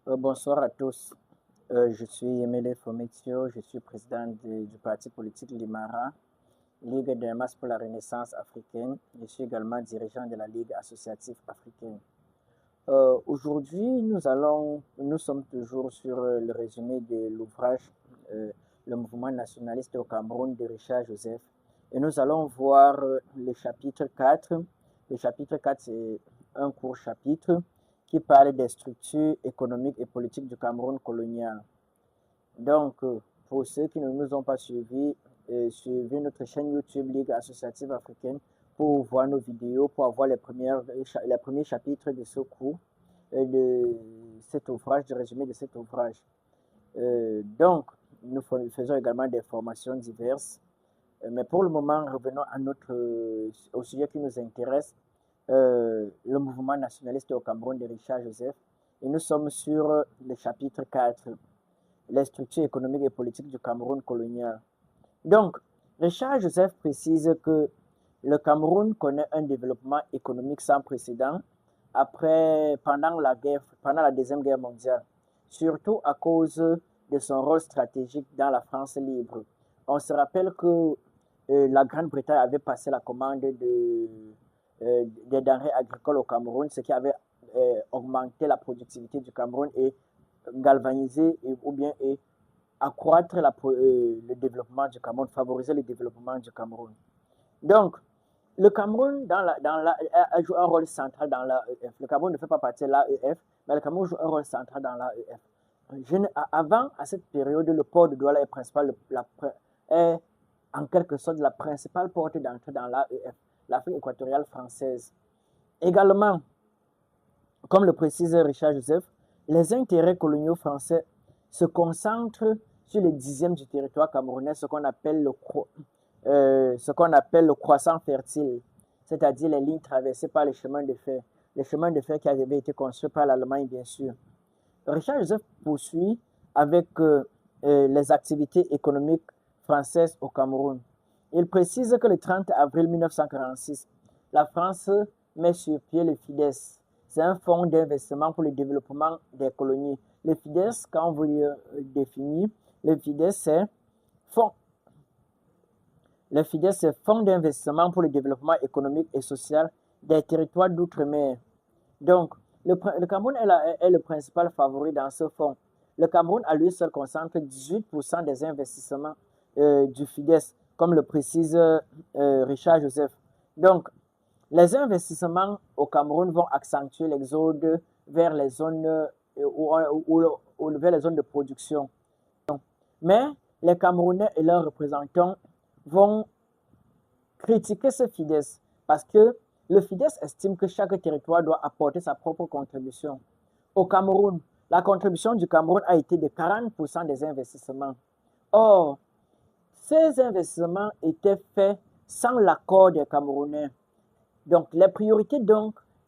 Bonsoir à tous. Je suis Emile Fometio, je suis président du parti politique Limara, Ligue des masses pour la Renaissance africaine. Je suis également dirigeant de la Ligue associative africaine. Aujourd'hui, nous sommes toujours sur le résumé de l'ouvrage Le mouvement nationaliste au Cameroun de Richard Joseph. Et nous allons voir le chapitre 4. Le chapitre 4, c'est un court chapitre qui parle des structures économiques et politiques du Cameroun colonial. Donc, pour ceux qui ne nous ont pas suivis, suivez notre chaîne YouTube Ligue associative africaine pour voir nos vidéos, pour avoir les premiers chapitres de ce cours, de cet ouvrage, du résumé de cet ouvrage. Donc, nous faisons également des formations diverses. Mais pour le moment, revenons au sujet qui nous intéresse, le mouvement nationaliste au Cameroun de Richard Joseph. Et nous sommes sur le chapitre 4, les structures économiques et politiques du Cameroun colonial. Donc, Richard Joseph précise que le Cameroun connaît un développement économique sans précédent pendant la Deuxième Guerre mondiale, surtout à cause de son rôle stratégique dans la France libre. On se rappelle que la Grande-Bretagne avait passé la commande des denrées agricoles au Cameroun, ce qui avait augmenté la productivité du Cameroun et galvaniser ou bien accroître le développement du Cameroun, favoriser le développement du Cameroun. Donc, le Cameroun a joué un rôle central dans l'AEF. Le Cameroun ne fait pas partie de l'AEF, mais le Cameroun joue un rôle central dans l'AEF. Avant, à cette période, le port de Douala est en quelque sorte la principale porte d'entrée dans l'AEF, l'Afrique équatoriale française. Également, comme le précise Richard Joseph, les intérêts coloniaux français se concentrent sur les dixièmes du territoire camerounais, ce qu'on appelle le croissant fertile, c'est-à-dire les lignes traversées par les chemins de fer qui avaient été construits par l'Allemagne, bien sûr. Richard Joseph poursuit avec les activités économiques françaises au Cameroun. Il précise que le 30 avril 1946, la France met sur pied le FIDES. C'est un fonds d'investissement pour le développement des colonies. Le FIDES, quand on vous le définit, le FIDES, c'est Fonds d'investissement pour le développement économique et social des territoires d'outre-mer. Donc, le Cameroun est le principal favori dans ce fonds. Le Cameroun, à lui seul, concentre 18% des investissements du FIDES, comme le précise Richard Joseph. Donc, les investissements au Cameroun vont accentuer l'exode vers les zones de production. Mais les Camerounais et leurs représentants vont critiquer ce FIDES parce que le FIDES estime que chaque territoire doit apporter sa propre contribution. Au Cameroun, la contribution du Cameroun a été de 40% des investissements. Or, ces investissements étaient faits sans l'accord des Camerounais. Donc, les priorités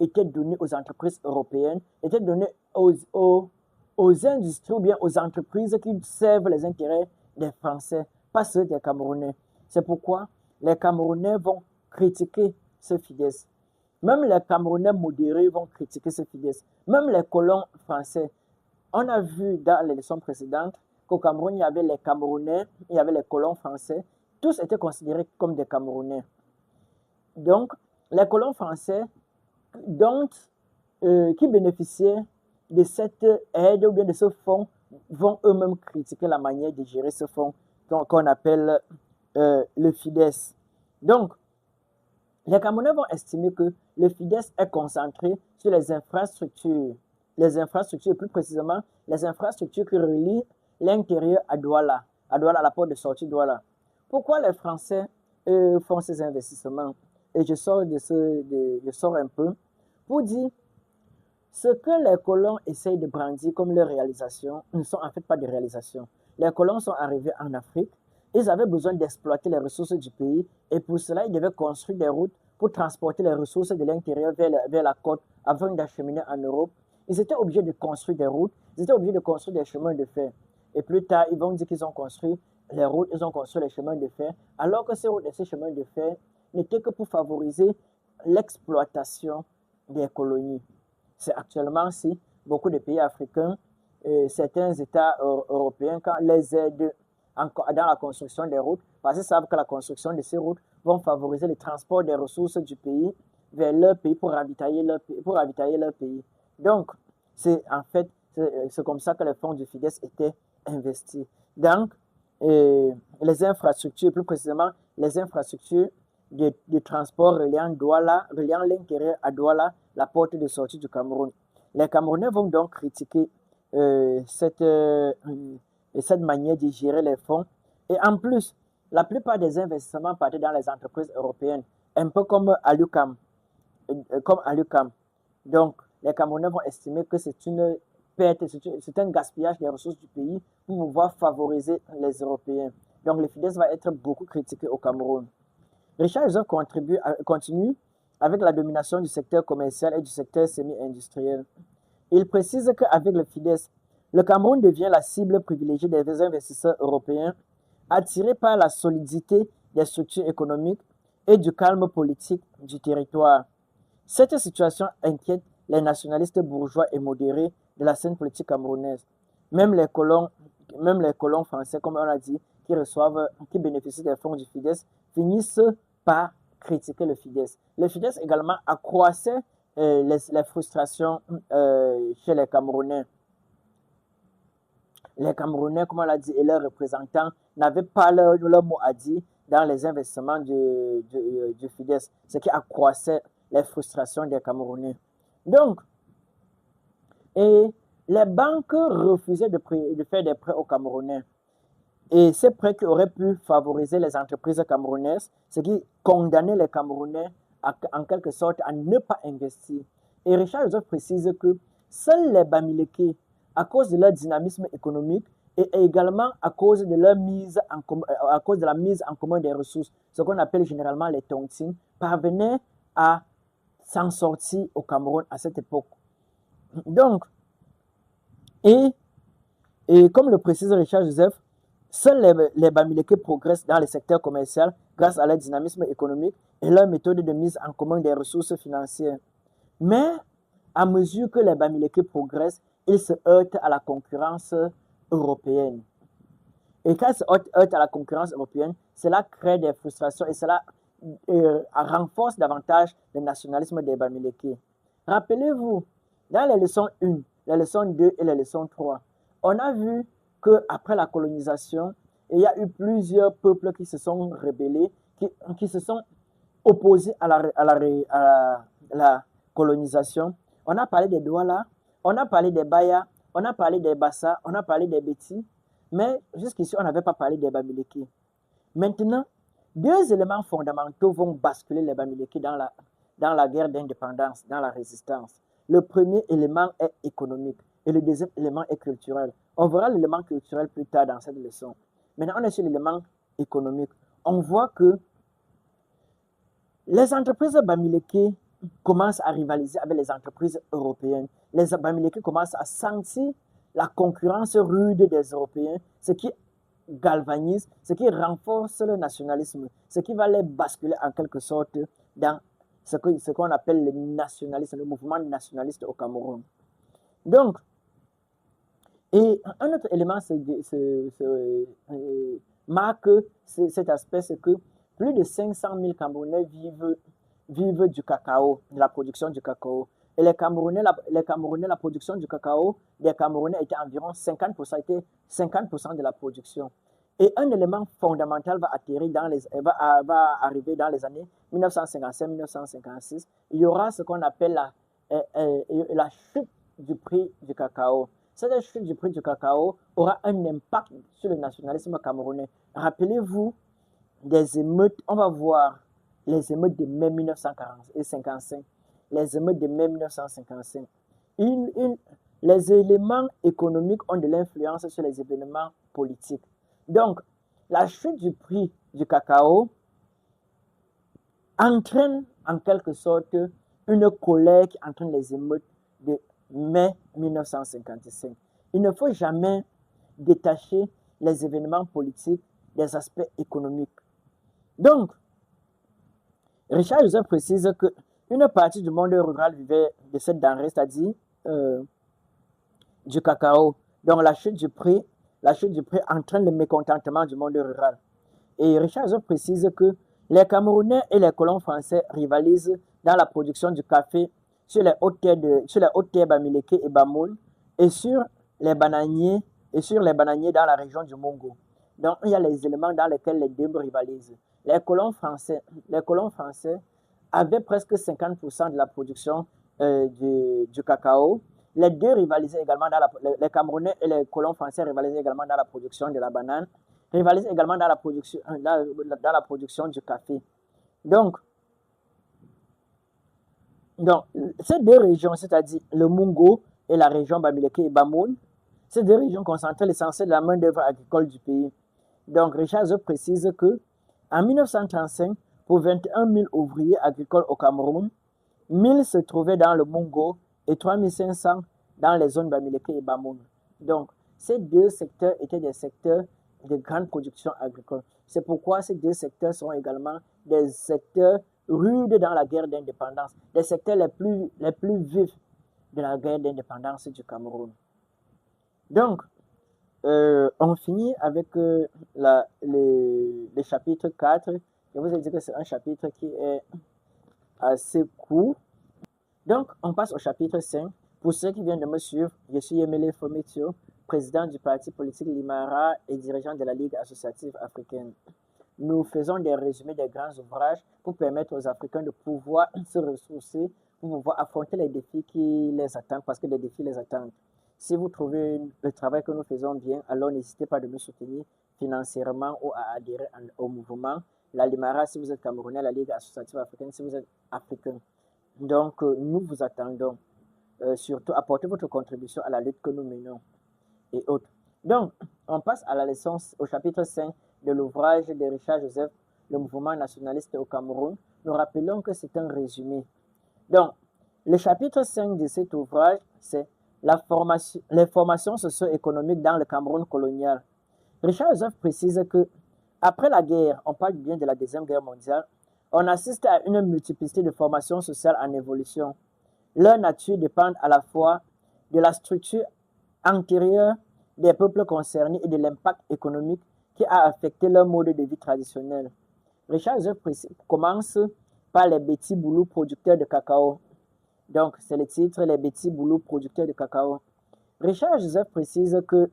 étaient données aux entreprises européennes, étaient données aux industries ou bien aux entreprises qui servent les intérêts des Français, pas ceux des Camerounais. C'est pourquoi les Camerounais vont critiquer ce FIDES. Même les Camerounais modérés vont critiquer ce FIDES. Même les colons français. On a vu dans les leçons précédentes qu'au Cameroun, il y avait les Camerounais, il y avait les colons français. Tous étaient considérés comme des Camerounais. Donc, les colons français qui bénéficiaient de cette aide ou bien de ce fonds vont eux-mêmes critiquer la manière de gérer ce fonds qu'on appelle le FIDES. Donc, les Camerounais vont estimer que le FIDES est concentré sur les infrastructures, plus précisément les infrastructures qui relient l'intérieur à Douala, à la porte de sortie Douala. Pourquoi les Français font ces investissements? Et je sors un peu pour dire ce que les colons essayent de brandir comme leur réalisation ne sont en fait pas des réalisations. Les colons sont arrivés en Afrique, ils avaient besoin d'exploiter les ressources du pays et pour cela, ils devaient construire des routes pour transporter les ressources de l'intérieur vers la côte afin d'acheminer en Europe. Ils étaient obligés de construire des routes, ils étaient obligés de construire des chemins de fer. Et plus tard, ils vont dire qu'ils ont construit les routes, ils ont construit les chemins de fer, alors que ces routes et ces chemins de fer n'étaient que pour favoriser l'exploitation des colonies. C'est actuellement si beaucoup de pays africains certains États européens quand les aide dans la construction des routes, parce qu'ils savent que la construction de ces routes vont favoriser le transport des ressources du pays vers leur pays pour ravitailler leur pays. Donc, c'est en fait, c'est comme ça que les fonds du FIDES étaient investis. Donc, les infrastructures, plus précisément les infrastructures de transport reliant l'intérieur à Douala, la porte de sortie du Cameroun. Les Camerounais vont donc critiquer cette manière de gérer les fonds. Et en plus, la plupart des investissements partaient dans les entreprises européennes, un peu comme Alucam. Donc, les Camerounais vont estimer que c'est une perte, c'est un gaspillage des ressources du pays pour pouvoir favoriser les Européens. Donc, le FIDES va être beaucoup critiqué au Cameroun. Richard Joseph continue avec la domination du secteur commercial et du secteur semi-industriel. Il précise qu'avec le FIDES, le Cameroun devient la cible privilégiée des investisseurs européens, attirés par la solidité des structures économiques et du calme politique du territoire. Cette situation inquiète les nationalistes bourgeois et modérés de la scène politique camerounaise. Même les colons français, comme on a dit, qui bénéficient des fonds du FIDES, finissent par critiquer le FIDES. Le FIDES également accroissait les frustrations chez les Camerounais. Les Camerounais, comme on l'a dit, et leurs représentants n'avaient pas leur mot à dire dans les investissements du FIDES, ce qui accroissait les frustrations des Camerounais. Donc, et les banques refusaient de faire des prêts aux Camerounais. Et ces prêts qui auraient pu favoriser les entreprises camerounaises, ce qui condamnait les Camerounais en quelque sorte à ne pas investir. Et Richard Joseph précise que seuls les Bamileke, à cause de leur dynamisme économique et également à cause de la mise en commun des ressources, ce qu'on appelle généralement les tontines, parvenaient à s'en sortir au Cameroun à cette époque. Donc, et comme le précise Richard Joseph, seuls les Bamileke progressent dans le secteur commercial grâce à leur dynamisme économique et leur méthode de mise en commun des ressources financières. Mais à mesure que les Bamileke progressent, ils se heurtent à la concurrence européenne. Et quand ils se heurtent à la concurrence européenne, cela crée des frustrations et cela renforce davantage le nationalisme des Bamileke. Rappelez-vous, dans les leçons 1, les leçons 2 et les leçons 3, on a vu qu'après la colonisation, il y a eu plusieurs peuples qui se sont rebellés, qui se sont opposés à la colonisation. On a parlé des Douala, on a parlé des Baya, on a parlé des Bassa, on a parlé des Beti, mais jusqu'ici, on n'avait pas parlé des Bamileke. Maintenant, deux éléments fondamentaux vont basculer les Bamileke dans la guerre d'indépendance, dans la résistance. Le premier élément est économique et le deuxième élément est culturel. On verra l'élément culturel plus tard dans cette leçon. Maintenant, on est sur l'élément économique. On voit que les entreprises Bamileke commencent à rivaliser avec les entreprises européennes. Les Bamileke commencent à sentir la concurrence rude des Européens, ce qui galvanise, ce qui renforce le nationalisme, ce qui va les basculer en quelque sorte dans ce qu'on appelle le nationalisme, le mouvement nationaliste au Cameroun. Donc, et un autre élément marque cet aspect, c'est que plus de 500 000 Camerounais vivent du cacao, de la production du cacao. Et les Camerounais, la production du cacao des Camerounais était environ 50%, était 50% de la production. Et un élément fondamental va arriver dans les années 1955-1956. Il y aura ce qu'on appelle la chute du prix du cacao. Cette chute du prix du cacao aura un impact sur le nationalisme camerounais. Rappelez-vous des émeutes, on va voir les émeutes de mai 1955. Les émeutes de mai 1955. Les éléments économiques ont de l'influence sur les événements politiques. Donc, la chute du prix du cacao entraîne en quelque sorte une colère qui entraîne les émeutes de mai 1955. Il ne faut jamais détacher les événements politiques des aspects économiques. Donc, Richard Joseph précise qu'une partie du monde rural vivait de cette denrée, c'est-à-dire du cacao. Donc la chute du prix entraîne le mécontentement du monde rural. Et Richard Zop précise que les Camerounais et les colons français rivalisent dans la production du café sur les hautes terres Bamileke et Bamoun et sur les bananiers dans la région du Mongo. Donc il y a les éléments dans lesquels les deux rivalisent. Les colons français avaient presque 50% de la production du cacao. Les deux rivalisaient également les Camerounais et les colons français rivalisaient également dans la production de la banane, rivalisent également dans la production du café. Donc, ces deux régions, c'est-à-dire le Mungo et la région Bamileke et Bamoun, ces deux régions concentraient l'essentiel de la main-d'œuvre agricole du pays. Donc, Richard Zop précise que en 1935, pour 21 000 ouvriers agricoles au Cameroun, 1000 se trouvaient dans le Mungo et 3500 dans les zones Bamileke et Bamoun. Donc, ces deux secteurs étaient des secteurs de grande production agricole. C'est pourquoi ces deux secteurs sont également des secteurs rudes dans la guerre d'indépendance, des secteurs les plus vifs de la guerre d'indépendance du Cameroun. Donc, on finit avec le chapitre 4. Je vous ai dit que c'est un chapitre qui est assez court. Donc, on passe au chapitre 5. Pour ceux qui viennent de me suivre, je suis Emile Fometio, président du parti politique Limara et dirigeant de la Ligue associative africaine. Nous faisons des résumés des grands ouvrages pour permettre aux Africains de pouvoir se ressourcer, pour pouvoir affronter les défis qui les attendent, parce que les défis les attendent. Si vous trouvez le travail que nous faisons bien, alors n'hésitez pas de me soutenir financièrement ou à adhérer au mouvement. La Limara, si vous êtes Camerounais, la Ligue associative africaine, si vous êtes africain. Donc, nous vous attendons. Surtout, apportez votre contribution à la lutte que nous menons et autres. Donc, on passe à la leçon, au chapitre 5 de l'ouvrage de Richard Joseph, le mouvement nationaliste au Cameroun. Nous rappelons que c'est un résumé. Donc, le chapitre 5 de cet ouvrage, c'est les formations socio-économiques dans le Cameroun colonial. Richard Joseph précise que, après la guerre, on parle bien de la Deuxième Guerre mondiale, on assiste à une multiplicité de formations sociales en évolution. Leur nature dépend à la fois de la structure antérieure des peuples concernés et de l'impact économique qui a affecté leur mode de vie traditionnel. Richard Joseph commence par les Beti Boulou, producteurs de cacao. Donc, c'est le titre, les Beti Boulou, producteurs de cacao. Richard Joseph précise que,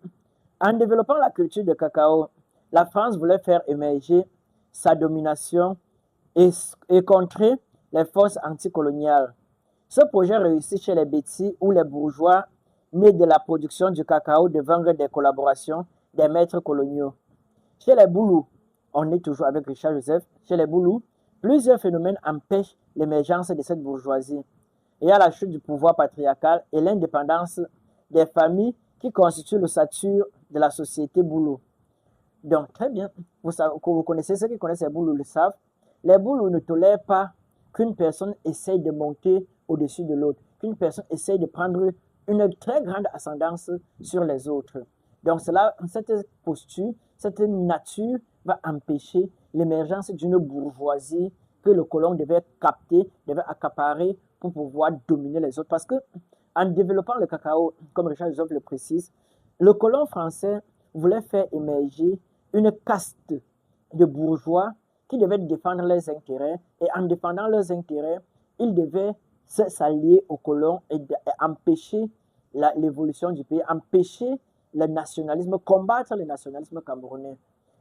en développant la culture de cacao, la France voulait faire émerger sa domination et contrer les forces anticoloniales. Ce projet réussit chez les Beti, où les bourgeois nés de la production du cacao devinrent des collaborations des maîtres coloniaux. Chez les Boulous, on est toujours avec Richard Joseph, chez les Boulous, plusieurs phénomènes empêchent l'émergence de cette bourgeoisie. Il y a la chute du pouvoir patriarcal et l'indépendance des familles qui constituent l'ossature de la société Boulou. Donc, très bien, vous connaissez, ceux qui connaissent les Boulous le savent, les Boulous ne tolèrent pas qu'une personne essaye de monter au-dessus de l'autre, qu'une personne essaye de prendre une très grande ascendance sur les autres. Donc, cette posture, cette nature va empêcher l'émergence d'une bourgeoisie que le colon devait capter, devait accaparer pour pouvoir dominer les autres. Parce que, en développant le cacao, comme Richard Joseph le précise, le colon français voulait faire émerger une caste de bourgeois qui devaient défendre leurs intérêts. Et en défendant leurs intérêts, ils devaient s'allier aux colons et empêcher l'évolution du pays, empêcher le nationalisme, combattre le nationalisme camerounais.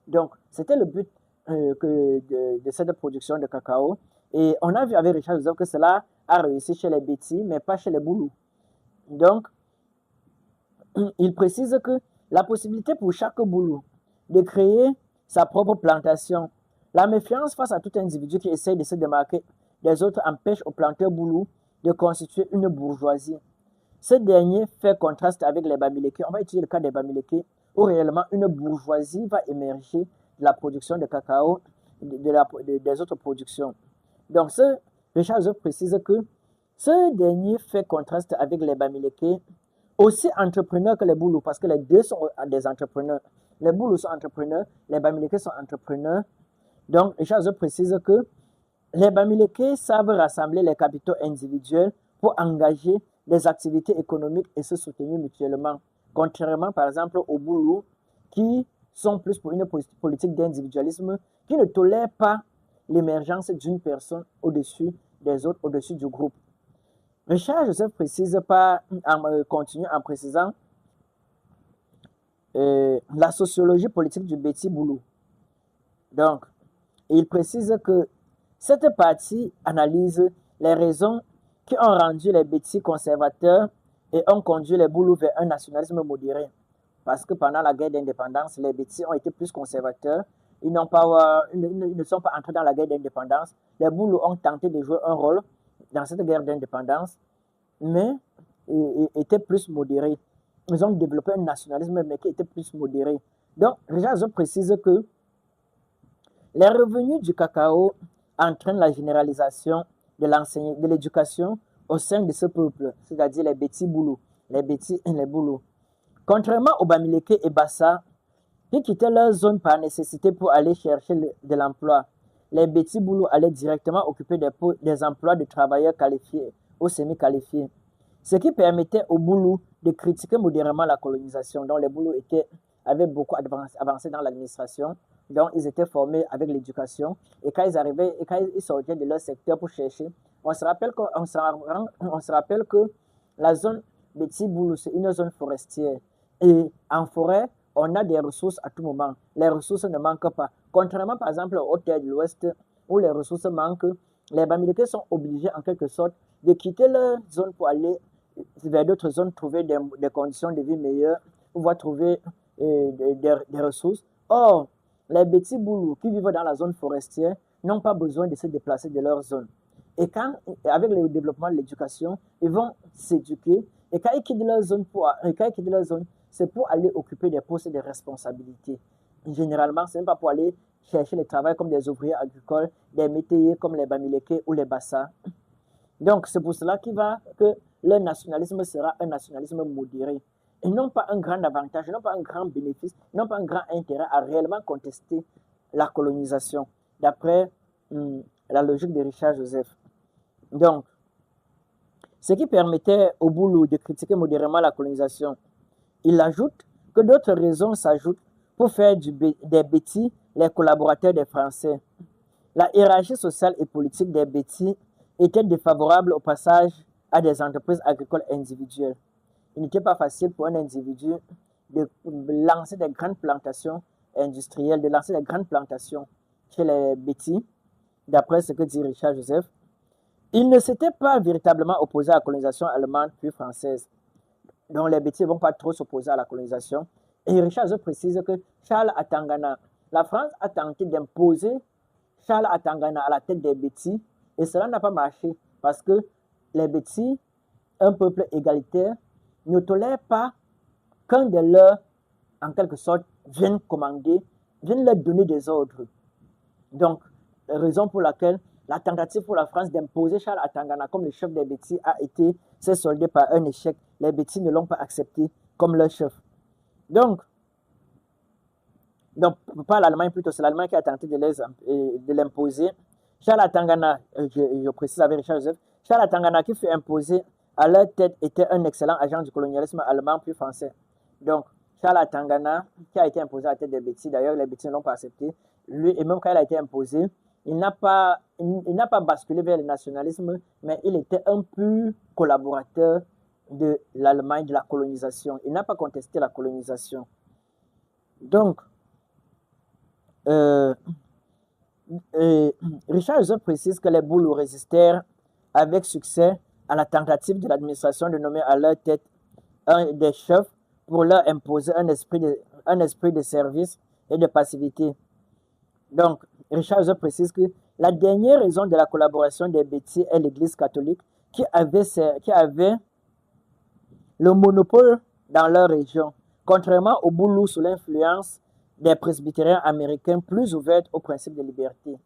Donc, c'était le but de cette production de cacao. Et on a vu avec Richard Joseph que cela a réussi chez les Beti, mais pas chez les Boulous. Donc, il précise que la possibilité pour chaque Boulou de créer sa propre plantation, la méfiance face à tout individu qui essaie de se démarquer des autres empêche aux planteurs Boulous de constituer une bourgeoisie. Ce dernier fait contraste avec les Bamileke. On va utiliser le cas des Bamileke, où réellement une bourgeoisie va émerger de la production de cacao, des autres productions. Donc, Richard Joseph précise que ce dernier fait contraste avec les Bamileke, aussi entrepreneurs que les Boulous, parce que les deux sont des entrepreneurs. Les Boulous sont entrepreneurs, les Bamileke sont entrepreneurs. Donc, Richard Joseph précise que les Bamileke savent rassembler les capitaux individuels pour engager des activités économiques et se soutenir mutuellement. contrairement par exemple aux Boulous qui sont plus pour une politique d'individualisme, qui ne tolèrent pas l'émergence d'une personne au-dessus des autres, au-dessus du groupe. Richard Joseph continue en précisant la sociologie politique du Betty Boulou. Donc, il précise que cette partie analyse les raisons qui ont rendu les Betty conservateurs et ont conduit les Boulous vers un nationalisme modéré. Parce que pendant la guerre d'indépendance, les Betty ont été plus conservateurs. Ils ne sont pas entrés dans la guerre d'indépendance. Les Boulous ont tenté de jouer un rôle dans cette guerre d'indépendance, mais étaient plus modérés. Ils ont développé un nationalisme, mais qui était plus modéré. Donc, Richard Joseph précise que les revenus du cacao entraînent la généralisation de l'éducation au sein de ce peuple, c'est-à-dire les Betty Boulous, les Betty et les Boulous. Contrairement aux Bamileke et Bassa, qui quittaient leur zone par nécessité pour aller chercher de l'emploi, les Betty Boulous allaient directement occuper des emplois de travailleurs qualifiés ou semi-qualifiés. Ce qui permettait aux Boulous de critiquer modérément la colonisation, dont les Boulous avaient beaucoup avancé dans l'administration, donc ils étaient formés avec l'éducation, et quand ils arrivaient, et quand ils sortaient de leur secteur pour chercher, on se rappelle que la zone Betty Boulou, c'est une zone forestière, et en forêt, on a des ressources à tout moment. Les ressources ne manquent pas. Contrairement, par exemple, aux terres de l'Ouest, où les ressources manquent, les Bamileke sont obligés, en quelque sorte, de quitter leur zone pour aller vers d'autres zones, trouver des conditions de vie meilleures, pouvoir trouver des ressources. Or, les Betty Boulous qui vivent dans la zone forestière n'ont pas besoin de se déplacer de leur zone. Et quand, avec le développement de l'éducation, ils vont s'éduquer. Et quand ils quittent leur zone, c'est pour aller occuper des postes de responsabilité. Généralement, ce n'est pas pour aller chercher le travail comme des ouvriers agricoles, des métayers comme les Bamileke ou les Bassa. Donc, c'est pour cela que le nationalisme sera un nationalisme modéré. Et non pas un grand avantage, non pas un grand bénéfice, non pas un grand intérêt à réellement contester la colonisation, d'après la logique de Richard Joseph. Donc, ce qui permettait aux Boulous de critiquer modérément la colonisation. Il ajoute que d'autres raisons s'ajoutent pour faire des Betty les collaborateurs des Français. La hiérarchie sociale et politique des Betty était défavorable au passage à des entreprises agricoles individuelles. Il n'était pas facile pour un individu de lancer des grandes plantations industrielles, de lancer des grandes plantations chez les Betty, d'après ce que dit Richard Joseph. Il ne s'était pas véritablement opposé à la colonisation allemande puis française. Donc les Betty ne vont pas trop s'opposer à la colonisation. Et Richard Joseph précise que Charles Atangana, la France a tenté d'imposer Charles Atangana à la tête des Betty, et cela n'a pas marché parce que les Betty, un peuple égalitaire, ne tolèrent pas qu'un de leurs, en quelque sorte, vienne leur donner des ordres. Donc, raison pour laquelle la tentative pour la France d'imposer Charles Atangana comme le chef des Betty s'est soldée par un échec. Les Betty ne l'ont pas accepté comme leur chef. Donc pas l'Allemagne plutôt, c'est l'Allemagne qui a tenté de l'imposer. Charles Atangana, je précise avec Richard Joseph, Charles Atangana qui fut imposé à leur tête était un excellent agent du colonialisme allemand puis français. Donc, Charles Atangana, qui a été imposé à la tête des Betty, d'ailleurs les Betty ne l'ont pas accepté, lui, et même quand il a été imposé, il n'a pas basculé vers le nationalisme, mais il était un pur collaborateur de l'Allemagne, de la colonisation. Il n'a pas contesté la colonisation. Donc, Richard Joseph précise que les Boulous résistèrent avec succès à la tentative de l'administration de nommer à leur tête un des chefs pour leur imposer un esprit de service et de passivité. Donc, Richard Joseph précise que la dernière raison de la collaboration des Betty est l'Église catholique qui avait le monopole dans leur région, contrairement aux Boulous sous l'influence des presbytériens américains plus ouverts aux principes de liberté.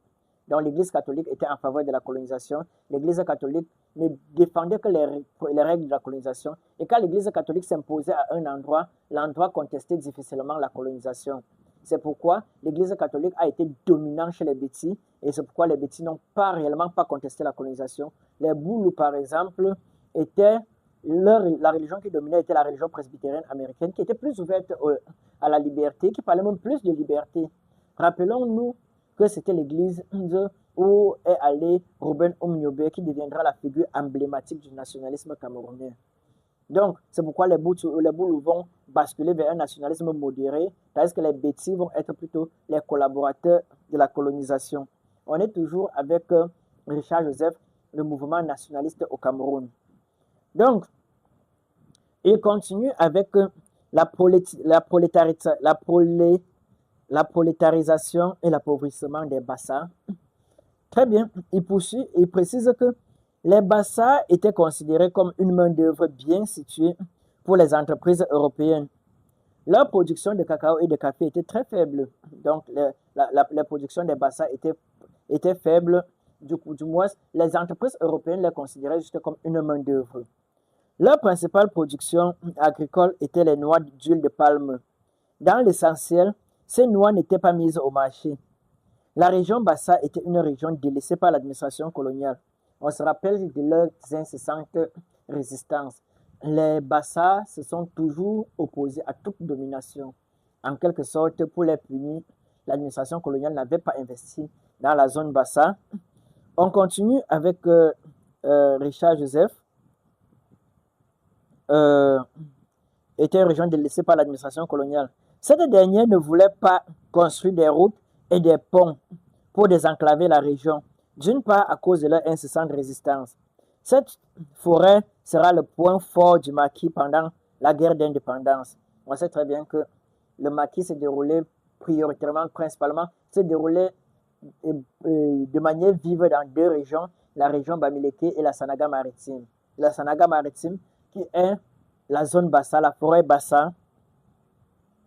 Donc l'Église catholique était en faveur de la colonisation. L'Église catholique ne défendait que les règles de la colonisation. Et quand l'Église catholique s'imposait à un endroit, l'endroit contestait difficilement la colonisation. C'est pourquoi l'Église catholique a été dominante chez les Betty, et c'est pourquoi les Betty n'ont pas réellement contesté la colonisation. Les Boulous, par exemple, étaient la religion qui dominait était la religion presbytérienne américaine, qui était plus ouverte à la liberté, qui parlait même plus de liberté. Rappelons-nous que c'était l'église où est allé Ruben Umniobe, qui deviendra la figure emblématique du nationalisme camerounais. Donc, c'est pourquoi les Boulous vont basculer vers un nationalisme modéré, tandis que les Bétis vont être plutôt les collaborateurs de la colonisation. On est toujours avec Richard Joseph, le mouvement nationaliste au Cameroun. Donc, il continue avec la prolétarisation et l'appauvrissement des Bassa. Très bien, il poursuit, il précise que les Bassa étaient considérés comme une main-d'œuvre bien située pour les entreprises européennes. Leur production de cacao et de café était très faible. Donc, la production des Bassa était faible. Du moins, les entreprises européennes les considéraient juste comme une main-d'œuvre. Leur principale production agricole était les noix d'huile de palme. Dans l'essentiel, ces noix n'étaient pas mises au marché. La région Bassa était une région délaissée par l'administration coloniale. On se rappelle de leurs incessantes résistances. Les Bassa se sont toujours opposés à toute domination. En quelque sorte, pour les punir, l'administration coloniale n'avait pas investi dans la zone Bassa. On continue avec Richard Joseph. Était une région délaissée par l'administration coloniale. Cette dernière ne voulait pas construire des routes et des ponts pour désenclaver la région, d'une part à cause de leur incessante résistance. Cette forêt sera le point fort du maquis pendant la guerre d'indépendance. On sait très bien que le maquis s'est déroulé prioritairement, principalement, s'est déroulé de manière vive dans deux régions, la région Bamileke et la Sanaga maritime. La Sanaga maritime qui est la zone Bassa, la forêt Bassa.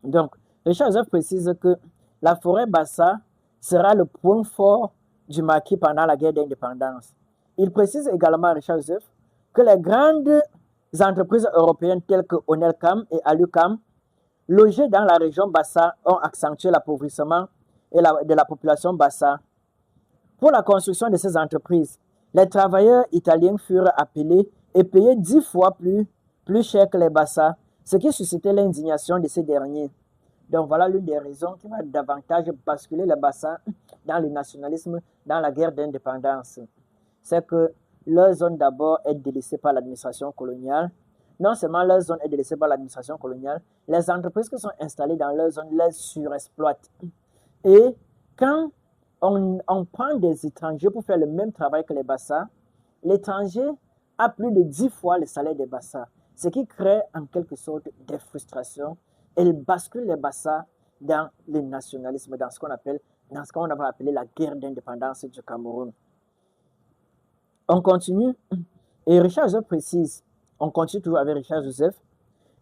Donc, Richard Joseph précise que la forêt Bassa sera le point fort du maquis pendant la guerre d'indépendance. Il précise également, Richard Joseph, que les grandes entreprises européennes telles que Onelcam et Alucam, logées dans la région Bassa, ont accentué l'appauvrissement de la population Bassa. Pour la construction de ces entreprises, les travailleurs italiens furent appelés et payés 10 fois plus cher que les Bassa, ce qui suscitait l'indignation de ces derniers. Donc voilà l'une des raisons qui va davantage basculer les Bassa dans le nationalisme, dans la guerre d'indépendance. C'est que leur zone d'abord est délaissée par l'administration coloniale. Non seulement leur zone est délaissée par l'administration coloniale, les entreprises qui sont installées dans leur zone les surexploitent. Et quand on prend des étrangers pour faire le même travail que les Bassa, l'étranger a plus de 10 fois le salaire des Bassa, ce qui crée en quelque sorte des frustrations. Elle bascule les Bassa dans le nationalisme, dans ce qu'on va appeler la guerre d'indépendance du Cameroun. On continue, et Richard Joseph précise, on continue toujours avec Richard Joseph,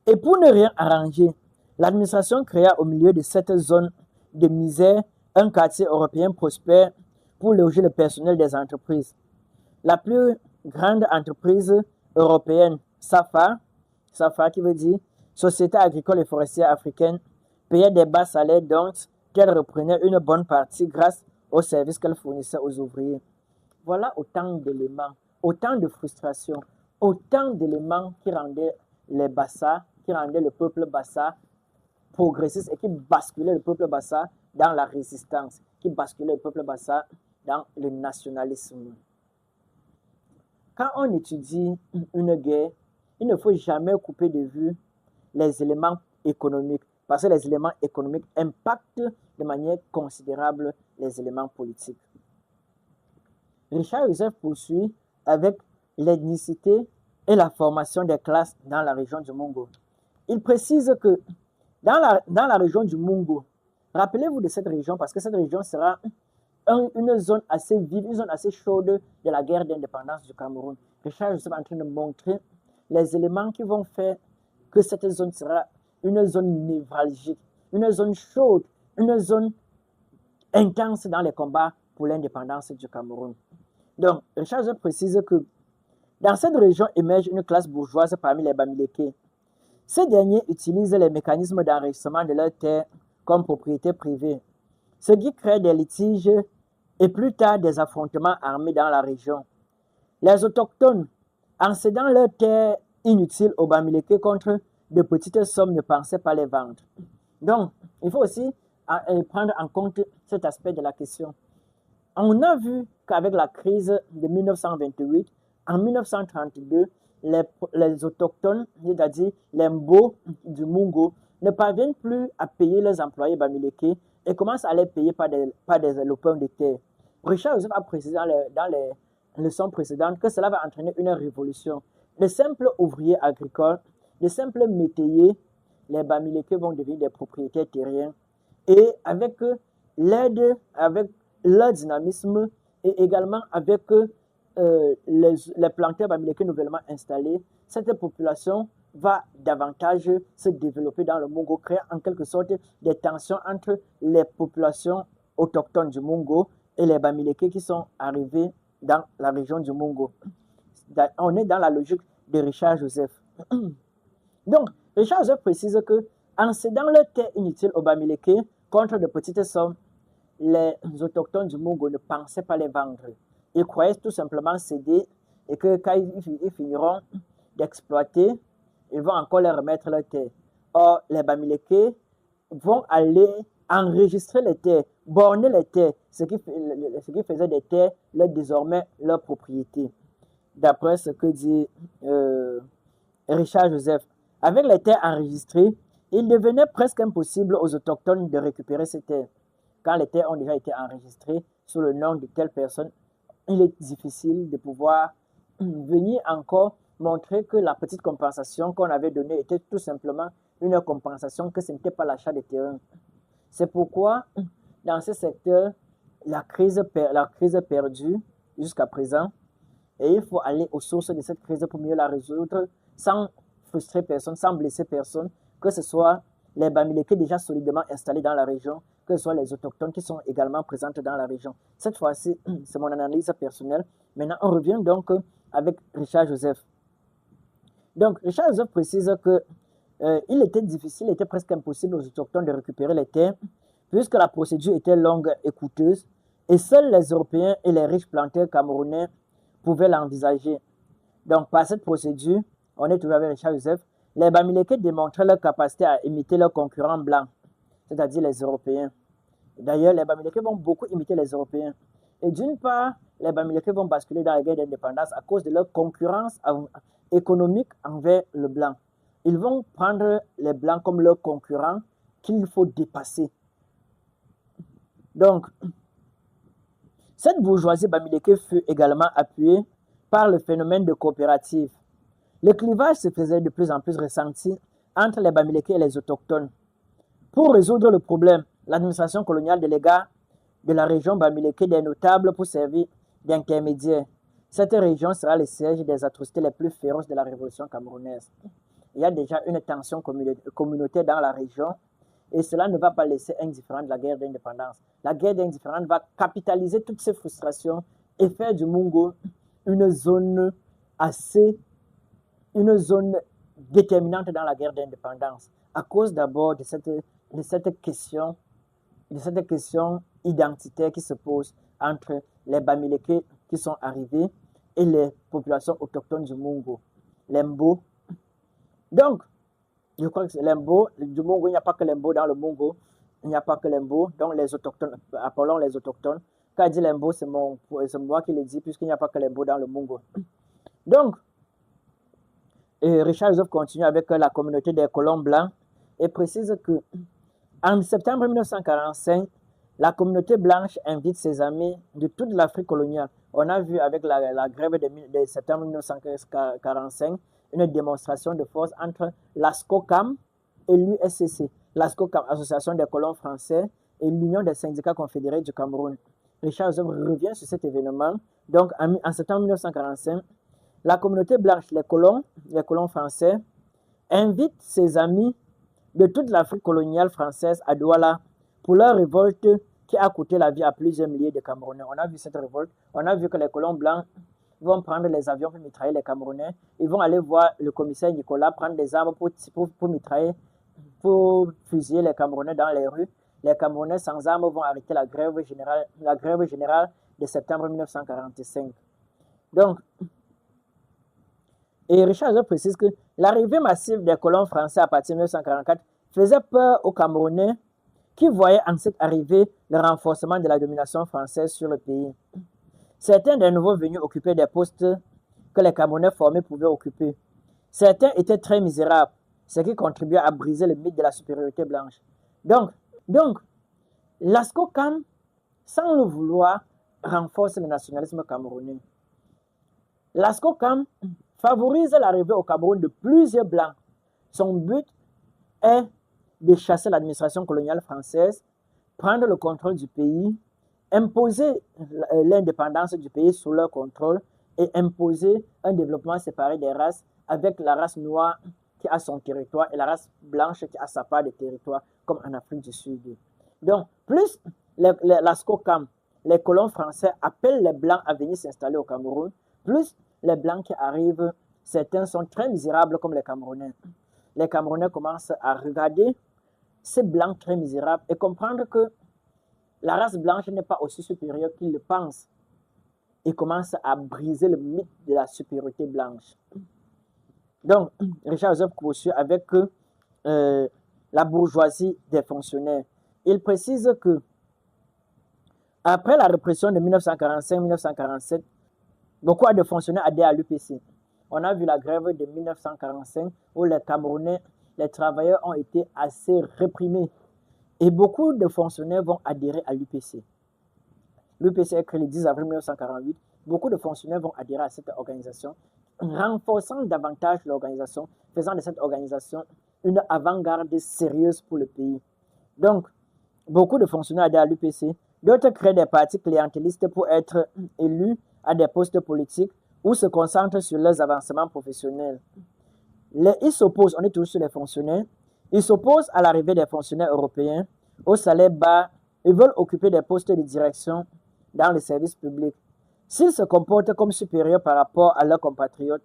et pour ne rien arranger, l'administration créa au milieu de cette zone de misère un quartier européen prospère pour loger le personnel des entreprises. La plus grande entreprise européenne, SAFA qui veut dire Société agricole et forestière africaine, payait des bas salaires dont qu'elle reprenait une bonne partie grâce aux services qu'elle fournissait aux ouvriers. Voilà autant d'éléments, autant de frustrations, autant d'éléments qui rendaient les Bassa, qui rendaient le peuple Bassa progressiste et qui basculaient le peuple Bassa dans la résistance, qui basculaient le peuple Bassa dans le nationalisme. Quand on étudie une guerre, il ne faut jamais couper de vue les éléments économiques, parce que les éléments économiques impactent de manière considérable les éléments politiques. Richard Joseph poursuit avec l'ethnicité et la formation des classes dans la région du Mungo. Il précise que dans la région du Mungo, rappelez-vous de cette région parce que cette région sera une zone assez vive, une zone assez chaude de la guerre d'indépendance du Cameroun. Richard Joseph est en train de montrer les éléments qui vont faire que cette zone sera une zone névralgique, une zone chaude, une zone intense dans les combats pour l'indépendance du Cameroun. Donc, Richard Joseph précise que dans cette région émerge une classe bourgeoise parmi les Bamileke. Ces derniers utilisent les mécanismes d'enregistrement de leurs terres comme propriété privée, ce qui crée des litiges et plus tard des affrontements armés dans la région. Les autochtones, en cédant leurs terres inutiles aux Bamileke contre de petites sommes ne pensaient pas les vendre. Donc, il faut aussi prendre en compte cet aspect de la question. On a vu qu'avec la crise de 1928, en 1932, les autochtones, c'est-à-dire les Mbo du Mungo, ne parviennent plus à payer leurs employés Bamileke et commencent à les payer par des lopins de terre. Richard Joseph a précisé dans les leçons précédentes que cela va entraîner une révolution. De simples ouvriers agricoles, de simples métayers, les Bamileke vont devenir des propriétaires terriens. Et avec l'aide, avec leur dynamisme et également avec les planteurs Bamileke nouvellement installés, cette population va davantage se développer dans le Mungo, créant en quelque sorte des tensions entre les populations autochtones du Mungo et les Bamileke qui sont arrivés dans la région du Mungo. On est dans la logique de Richard Joseph. Donc, Richard Joseph précise que en cédant leurs terres inutiles aux Bamileke contre de petites sommes, les autochtones du Mungo ne pensaient pas les vendre. Ils croyaient tout simplement céder et que quand ils finiront d'exploiter, ils vont encore leur remettre leurs terres. Or, les Bamileke vont aller enregistrer les terres, borner les terres, ce qui faisait des terres désormais leur propriété. D'après ce que dit Richard Joseph, avec les terres enregistrées, il devenait presque impossible aux autochtones de récupérer ces terres. Quand les terres ont déjà été enregistrées sous le nom de telle personne, il est difficile de pouvoir venir encore montrer que la petite compensation qu'on avait donnée était tout simplement une compensation, que ce n'était pas l'achat de terrain. C'est pourquoi, dans ce secteur, la crise perdue jusqu'à présent, et il faut aller aux sources de cette crise pour mieux la résoudre sans frustrer personne, sans blesser personne, que ce soit les Bamileke déjà solidement installés dans la région, que ce soit les autochtones qui sont également présentes dans la région. Cette fois-ci, c'est mon analyse personnelle. Maintenant, on revient donc avec Richard Joseph. Donc, Richard Joseph précise que il était difficile, il était presque impossible aux autochtones de récupérer les terres, puisque la procédure était longue et coûteuse, et seuls les Européens et les riches planteurs camerounais pouvaient l'envisager. Donc, par cette procédure, on est toujours avec Richard Joseph, les Bamileke démontraient leur capacité à imiter leurs concurrents blancs, c'est-à-dire les Européens. D'ailleurs, les Bamileke vont beaucoup imiter les Européens. Et d'une part, les Bamileke vont basculer dans la guerre d'indépendance à cause de leur concurrence économique envers le blanc. Ils vont prendre les blancs comme leurs concurrents qu'il faut dépasser. Donc, cette bourgeoisie Bamileke fut également appuyée par le phénomène de coopérative. Le clivage se faisait de plus en plus ressenti entre les Bamileke et les autochtones. Pour résoudre le problème, l'administration coloniale déléga de la région Bamileke des notables pour servir d'intermédiaire. Cette région sera le siège des atrocités les plus féroces de la révolution camerounaise. Il y a déjà une tension communautaire dans la région et cela ne va pas laisser indifférent de la guerre d'indépendance. La guerre d'indépendance va capitaliser toutes ces frustrations et faire du Mungo une zone déterminante dans la guerre d'indépendance à cause d'abord de cette question identitaire qui se pose entre les Bamileke qui sont arrivés et les populations autochtones du Mungo, les Mbo. Donc, je crois que c'est les Mbo, du Mungo, il n'y a pas que les Mbo dans le Mungo, il n'y a pas que les Mbo, donc les autochtones, appelons les autochtones. Quand il dit les Mbo, c'est moi qui le dis, puisqu'il n'y a pas que les Mbo dans le Mungo. Donc, Richard Joseph continue avec la communauté des colons blancs et précise que en septembre 1945, la communauté blanche invite ses amis de toute l'Afrique coloniale. On a vu avec la grève de septembre 1945 une démonstration de force entre l'ASCOCAM et l'USCC. L'ASCOCAM, Association des colons français, et l'Union des syndicats confédérés du Cameroun. Richard Joseph revient sur cet événement. Donc, en septembre 1945, la communauté blanche, les colons français, invite ses amis de toute l'Afrique coloniale française à Douala pour leur révolte qui a coûté la vie à plusieurs milliers de Camerounais. On a vu cette révolte. On a vu que les colons blancs vont prendre les avions pour mitrailler les Camerounais. Ils vont aller voir le commissaire Nicolas prendre des armes pour mitrailler, pour fusiller les Camerounais dans les rues. Les Camerounais sans armes vont arrêter la grève générale de septembre 1945. Donc, Et Richard Joseph précise que l'arrivée massive des colons français à partir de 1944 faisait peur aux Camerounais qui voyaient en cette arrivée le renforcement de la domination française sur le pays. Certains des nouveaux venus occupaient des postes que les Camerounais formés pouvaient occuper. Certains étaient très misérables, ce qui contribuait à briser le mythe de la supériorité blanche. Donc l'ASCOCAM, sans le vouloir, renforce le nationalisme camerounais. L'ASCOCAM favorise l'arrivée au Cameroun de plusieurs blancs. Son but est de chasser l'administration coloniale française, prendre le contrôle du pays, imposer l'indépendance du pays sous leur contrôle et imposer un développement séparé des races avec la race noire qui a son territoire et la race blanche qui a sa part de territoire, comme en Afrique du Sud. Donc, plus l'ASCOCAM, les colons français appellent les blancs à venir s'installer au Cameroun, plus les blancs qui arrivent, certains sont très misérables comme les Camerounais. Les Camerounais commencent à regarder ces blancs très misérables et comprendre que la race blanche n'est pas aussi supérieure qu'ils le pensent. Ils commencent à briser le mythe de la supériorité blanche. Donc, Richard Joseph poursuit avec la bourgeoisie des fonctionnaires. Il précise que après la répression de 1945-1947, beaucoup de fonctionnaires adhèrent à l'UPC. On a vu la grève de 1945 où les Camerounais, les travailleurs ont été assez réprimés. Et beaucoup de fonctionnaires vont adhérer à l'UPC. L'UPC est créé le 10 avril 1948. Beaucoup de fonctionnaires vont adhérer à cette organisation, renforçant davantage l'organisation, faisant de cette organisation une avant-garde sérieuse pour le pays. Donc, beaucoup de fonctionnaires adhèrent à l'UPC. D'autres créent des partis clientélistes pour être élus à des postes politiques ou se concentrent sur leurs avancements professionnels. Ils s'opposent, on est toujours sur les fonctionnaires, ils s'opposent à l'arrivée des fonctionnaires européens, au salaire bas, ils veulent occuper des postes de direction dans les services publics. S'ils se comportent comme supérieurs par rapport à leurs compatriotes,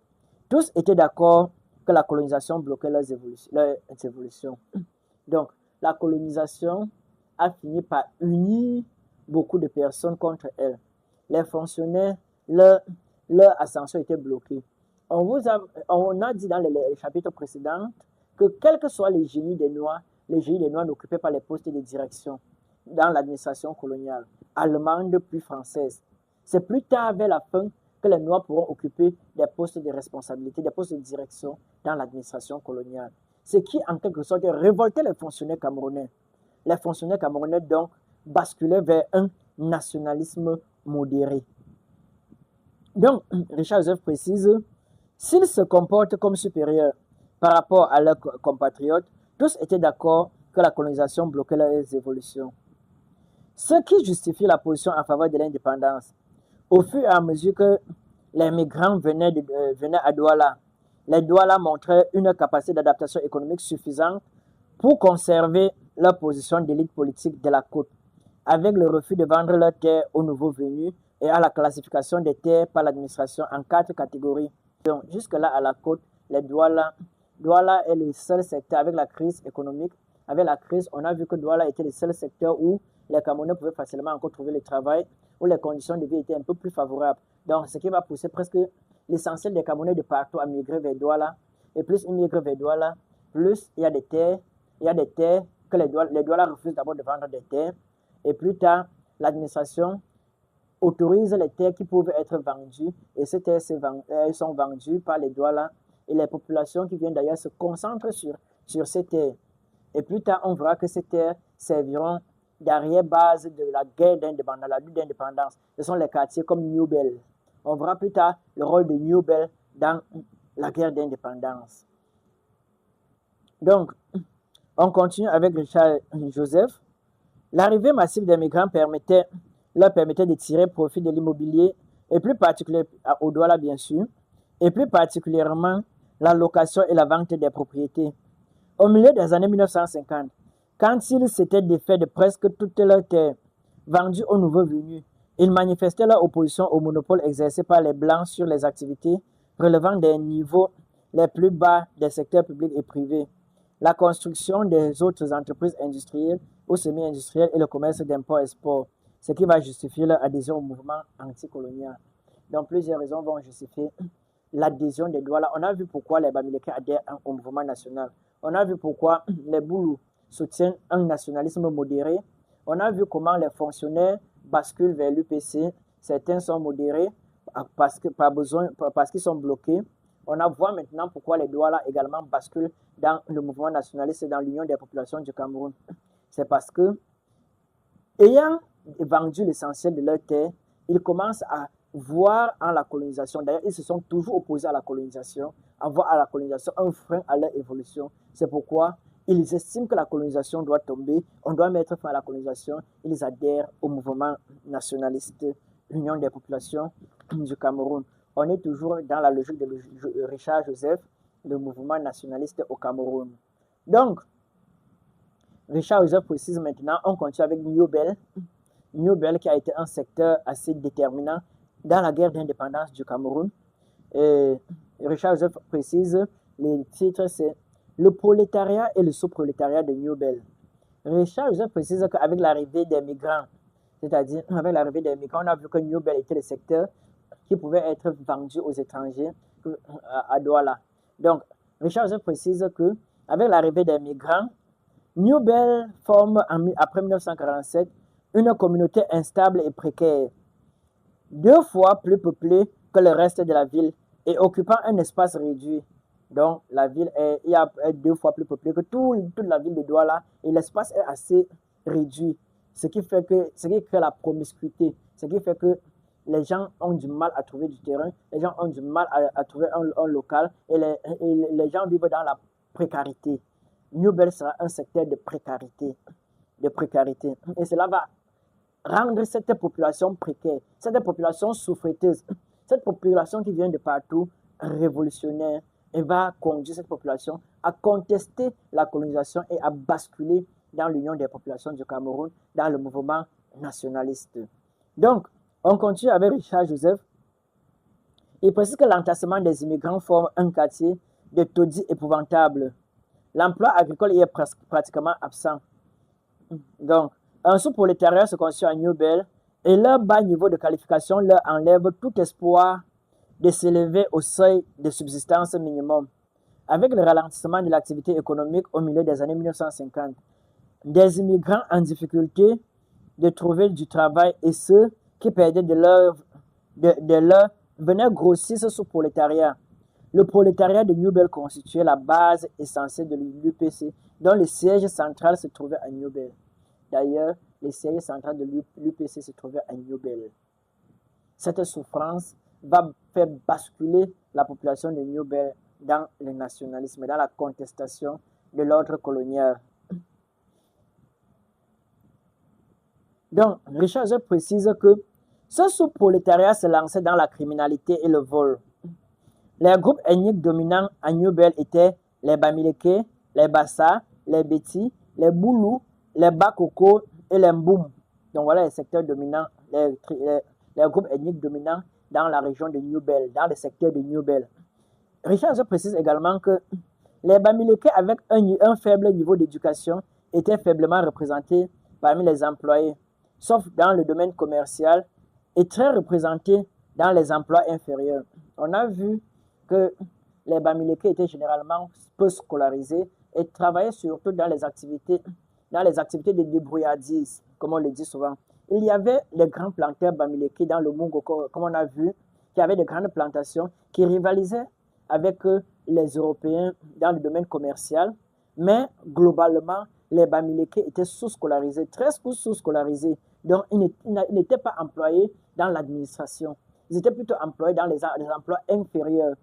tous étaient d'accord que la colonisation bloquait leurs évolutions. Donc, la colonisation a fini par unir beaucoup de personnes contre elle. Les fonctionnaires, leur ascension était bloquée. On a dit dans les chapitres précédents que quels que soient les génies des Noirs n'occupaient pas les postes de direction dans l'administration coloniale, allemande puis française. C'est plus tard, vers la fin, que les Noirs pourront occuper des postes de responsabilité, des postes de direction dans l'administration coloniale. Ce qui, en quelque sorte, révoltait les fonctionnaires camerounais. Les fonctionnaires camerounais, donc, basculaient vers un nationalisme modéré. Donc, Richard Joseph précise, s'ils se comportent comme supérieurs par rapport à leurs compatriotes, tous étaient d'accord que la colonisation bloquait leurs évolutions. Ce qui justifie la position en faveur de l'indépendance. Au fur et à mesure que les migrants venaient à Douala, les Douala montraient une capacité d'adaptation économique suffisante pour conserver leur position d'élite politique de la côte, avec le refus de vendre leurs terres aux nouveaux venus et à la classification des terres par l'administration en 4 catégories. Donc, jusque-là, à la côte, les Douala est le seul secteur avec la crise économique. Avec la crise, on a vu que Douala était le seul secteur où les Camerounais pouvaient facilement encore trouver le travail, où les conditions de vie étaient un peu plus favorables. Donc, ce qui va pousser presque l'essentiel des Camerounais de partout à migrer vers Douala. Et plus ils migrent vers Douala, plus il y a des terres que les Douala refusent d'abord de vendre des terres. Et plus tard, l'administration autorise les terres qui peuvent être vendues. Et ces terres sont vendues par les Douala. Et les populations qui viennent d'ailleurs se concentrent sur ces terres. Et plus tard, on verra que ces terres serviront d'arrière-base de la guerre d'indépendance, la lutte d'indépendance. Ce sont les quartiers comme New Bell. On verra plus tard le rôle de New Bell dans la guerre d'indépendance. Donc, on continue avec Richard Joseph. L'arrivée massive des migrants leur permettait de tirer profit de l'immobilier, et plus particulièrement au Douala bien sûr, et plus particulièrement la location et la vente des propriétés. Au milieu des années 1950, quand ils s'étaient défaits de presque toutes leurs terres vendues aux nouveaux venus, ils manifestaient leur opposition au monopole exercé par les Blancs sur les activités relevant des niveaux les plus bas des secteurs publics et privés, la construction des autres entreprises industrielles ou semi-industrielles et le commerce d'import-export, ce qui va justifier leur adhésion au mouvement anticolonial. Donc, plusieurs raisons vont justifier l'adhésion des Douala. On a vu pourquoi les Bamileke adhèrent au mouvement national. On a vu pourquoi les Boulous soutiennent un nationalisme modéré. On a vu comment les fonctionnaires basculent vers l'UPC. Certains sont modérés parce qu'ils sont bloqués. On voit maintenant pourquoi les Douala également basculent dans le mouvement nationaliste et dans l'Union des populations du Cameroun. C'est parce que, ayant vendu l'essentiel de leur terre, ils commencent à voir en la colonisation, d'ailleurs ils se sont toujours opposés à la colonisation, à voir à la colonisation un frein à leur évolution. C'est pourquoi ils estiment que la colonisation doit tomber, on doit mettre fin à la colonisation, ils adhèrent au mouvement nationaliste, l'Union des populations du Cameroun. On est toujours dans la logique de Richard Joseph, le mouvement nationaliste au Cameroun. Donc, Richard Joseph précise maintenant, on continue avec New Bell. New Bell qui a été un secteur assez déterminant dans la guerre d'indépendance du Cameroun. Et Richard Joseph précise, les titres c'est le prolétariat et le sous-prolétariat de New Bell. Richard Joseph précise qu'avec l'arrivée des migrants, c'est-à-dire avec l'arrivée des migrants, on a vu que New Bell était le secteur qui pouvait être vendu aux étrangers à Douala. Donc, Richard Joseph précise que avec l'arrivée des migrants, New Bell forme après 1947 une communauté instable et précaire, 2 fois plus peuplée que le reste de la ville et occupant un espace réduit. Donc, la ville est 2 fois plus peuplée que toute la ville de Douala et l'espace est assez réduit, ce qui crée la promiscuité, ce qui fait que les gens ont du mal à trouver du terrain, les gens ont du mal à trouver un local et les gens vivent dans la précarité. New Bell sera un secteur de précarité. Et cela va rendre cette population précaire, cette population souffreteuse, cette population qui vient de partout, révolutionnaire, et va conduire cette population à contester la colonisation et à basculer dans l'Union des populations du Cameroun, dans le mouvement nationaliste. Donc, on continue avec Richard Joseph. Il précise que l'entassement des immigrants forme un quartier de taudis épouvantable. L'emploi agricole y est pratiquement absent. Donc, un sous-prolétariat se constitue à New Bell et leur bas niveau de qualification leur enlève tout espoir de s'élever au seuil de subsistance minimum. Avec le ralentissement de l'activité économique au milieu des années 1950, des immigrants en difficulté de trouver du travail et ceux qui perdaient de leur venaient grossir ce sous-prolétariat. Le prolétariat de New Bell constituait la base essentielle de l'UPC, dont le siège central se trouvait à New Bell. D'ailleurs, le siège central de l'UPC se trouvait à New Bell. Cette souffrance va faire basculer la population de New Bell dans le nationalisme, dans la contestation de l'ordre colonial. Donc, Richard Joseph précise que ce sous-prolétariat se lançait dans la criminalité et le vol. Les groupes ethniques dominants à New Bell étaient les Bamileke, les Bassa, les Beti, les Boulous, les Bakoko et les Mboum. Donc voilà les secteurs dominants, les groupes ethniques dominants dans la région de New Bell, dans le secteur de New Bell. Richard Joseph précise également que les Bamileke avec un faible niveau d'éducation étaient faiblement représentés parmi les employés, sauf dans le domaine commercial, et très représentés dans les emplois inférieurs. On a vu que les Bamileke étaient généralement peu scolarisés et travaillaient surtout dans les activités de débrouillardise, comme on le dit souvent. Il y avait les grands planteurs Bamileke dans le Mungo, comme on a vu, qui avaient de grandes plantations qui rivalisaient avec les Européens dans le domaine commercial, mais globalement, les Bamileke étaient sous-scolarisés, très sous-scolarisés. Donc, ils n'étaient pas employés dans l'administration. Ils étaient plutôt employés dans les emplois inférieurs,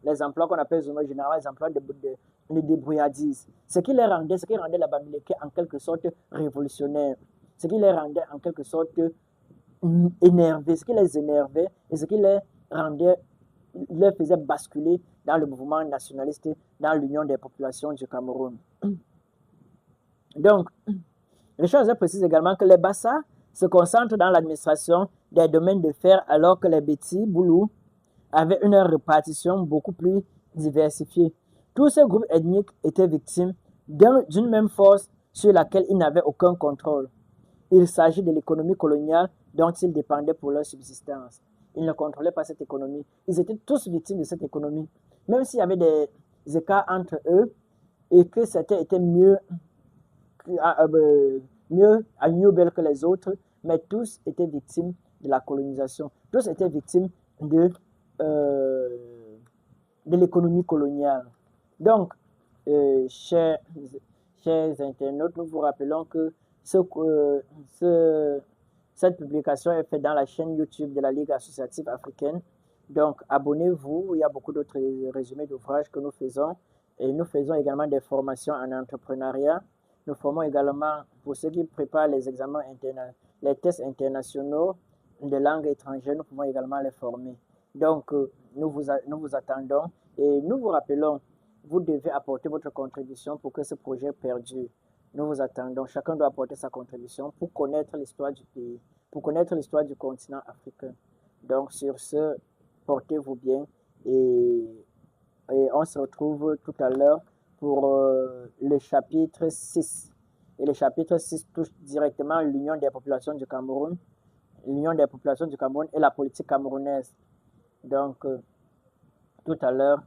les emplois qu'on appelle en général les emplois de débrouillardise. Ce qui rendait la Bamileke en quelque sorte révolutionnaire, ce qui les rendait en quelque sorte énervés, ce qui les énervait et ce qui les faisait basculer dans le mouvement nationaliste, dans l'Union des populations du Cameroun. Donc, Richard Joseph précise également que les Bassa se concentrent dans l'administration des domaines de fer alors que les Beti, Boulous, avaient une répartition beaucoup plus diversifiée. Tous ces groupes ethniques étaient victimes d'une même force sur laquelle ils n'avaient aucun contrôle. Il s'agit de l'économie coloniale dont ils dépendaient pour leur subsistance. Ils ne contrôlaient pas cette économie. Ils étaient tous victimes de cette économie. Même s'il y avait des écarts entre eux et que certains étaient mieux à mieux belle que les autres, mais tous étaient victimes de la colonisation. Tous étaient victimes euh, de l'économie coloniale. Donc, chers internautes, nous vous rappelons que cette publication est faite dans la chaîne YouTube de la Ligue associative africaine. Donc, abonnez-vous. Il y a beaucoup d'autres résumés d'ouvrages que nous faisons. Et nous faisons également des formations en entrepreneuriat. Nous formons également, pour ceux qui préparent les examens les tests internationaux de langue étrangère, nous pouvons également les former. Donc, nous vous attendons et nous vous rappelons, vous devez apporter votre contribution pour que ce projet perdure. Nous vous attendons. Chacun doit apporter sa contribution pour connaître l'histoire du pays, pour connaître l'histoire du continent africain. Donc, sur ce, portez-vous bien et on se retrouve tout à l'heure pour le chapitre 6. Et le chapitre 6 touche directement l'Union des populations du Cameroun, l'Union des populations du Cameroun et la politique camerounaise. Donc, tout à l'heure,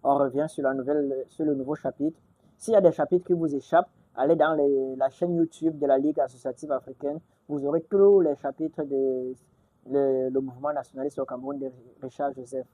on revient sur le nouveau chapitre. S'il y a des chapitres qui vous échappent, allez dans la chaîne YouTube de la Ligue associative africaine. Vous aurez tous les chapitres de le mouvement nationaliste au Cameroun de Richard Joseph.